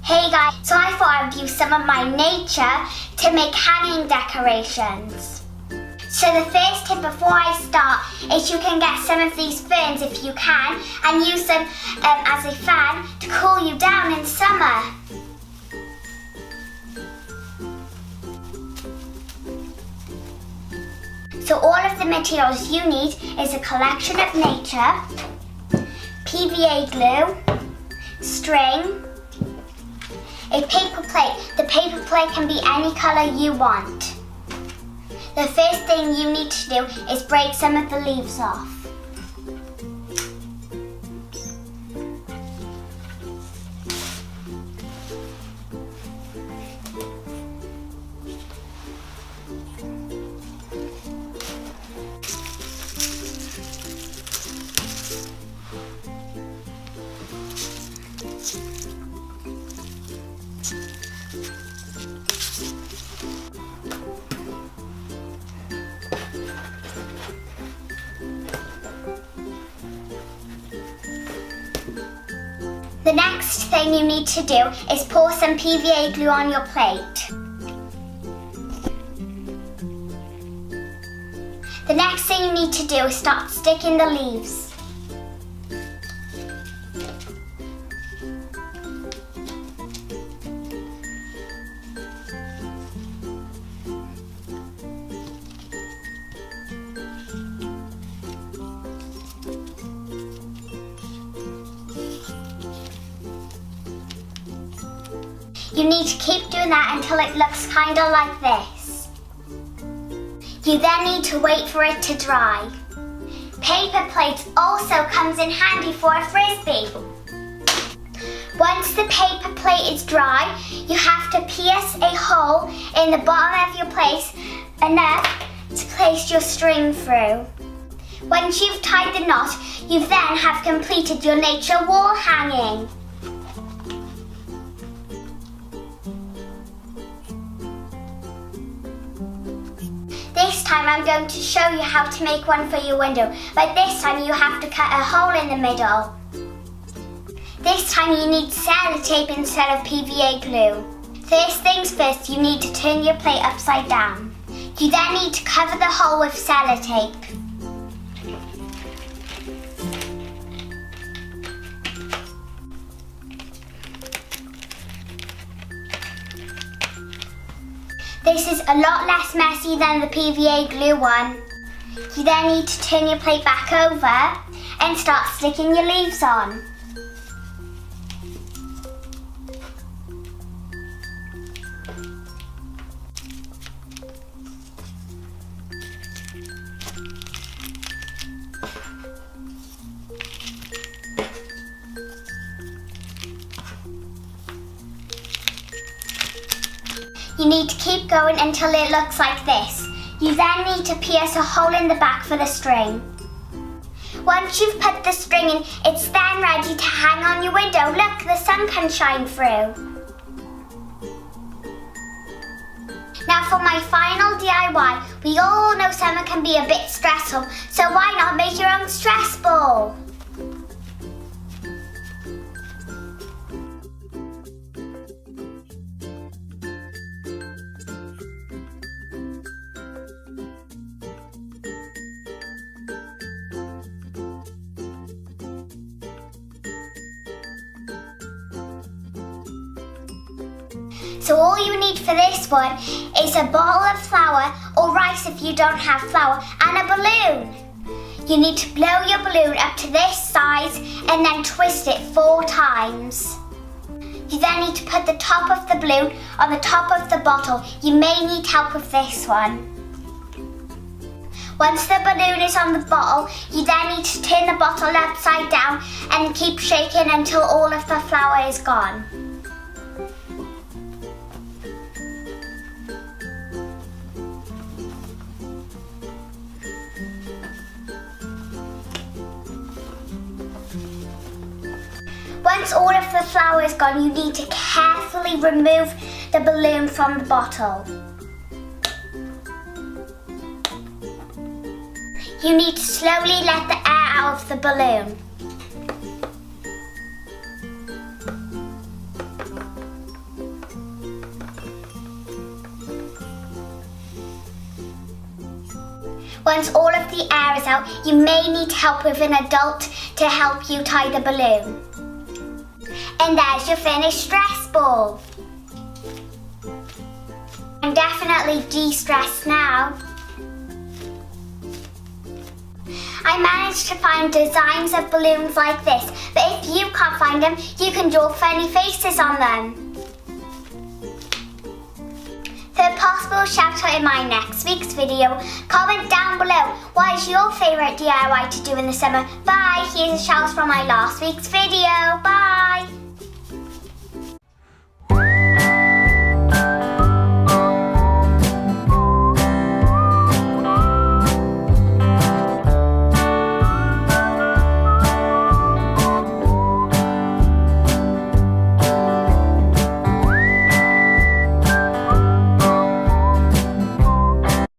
Hey guys, so I thought I'd use some of my nature to make hanging decorations. So the first tip before I start is you can get some of these ferns if you can and use them as a fan to cool you down in summer. So all of the materials you need is a collection of nature, PVA glue, string, a paper plate. The paper plate can be any colour you want. The first thing you need to do is break some of the leaves off. The next thing you need to do is pour some PVA glue on your plate. The next thing you need to do is start sticking the leaves. You need to keep doing that until it looks kind of like this. You then need to wait for it to dry. Paper plates also comes in handy for a frisbee. Once the paper plate is dry, you have to pierce a hole in the bottom of your plate enough to place your string through. Once you've tied the knot, you then have completed your nature wall hanging. This time I'm going to show you how to make one for your window, but this time you have to cut a hole in the middle. This time you need sellotape instead of PVA glue. First things first, you need to turn your plate upside down. You then need to cover the hole with sellotape. This is a lot less messy than the PVA glue one. You then need to turn your plate back over and start sticking your leaves on. You need to keep going until it looks like this. You then need to pierce a hole in the back for the string. Once you've put the string in, it's then ready to hang on your window. Look, the sun can shine through. Now for my final DIY, we all know summer can be a bit stressful, so why not make your own stress ball? So all you need for this one is a ball of flour, or rice if you don't have flour, and a balloon. You need to blow your balloon up to this size and then twist it 4 times. You then need to put the top of the balloon on the top of the bottle. You may need help with this one. Once the balloon is on the bottle, you then need to turn the bottle upside down and keep shaking until all of the flour is gone. Once all of the flour is gone, you need to carefully remove the balloon from the bottle. You need to slowly let the air out of the balloon. Once all of the air is out, you may need help with an adult to help you tie the balloon. And there's your finished stress ball. I'm definitely de-stressed now. I managed to find designs of balloons like this, but if you can't find them, you can draw funny faces on them. For a possible shout out in my next week's video, comment down below what is your favourite DIY to do in the summer. Bye! Here's a shout out from my last week's video. Bye!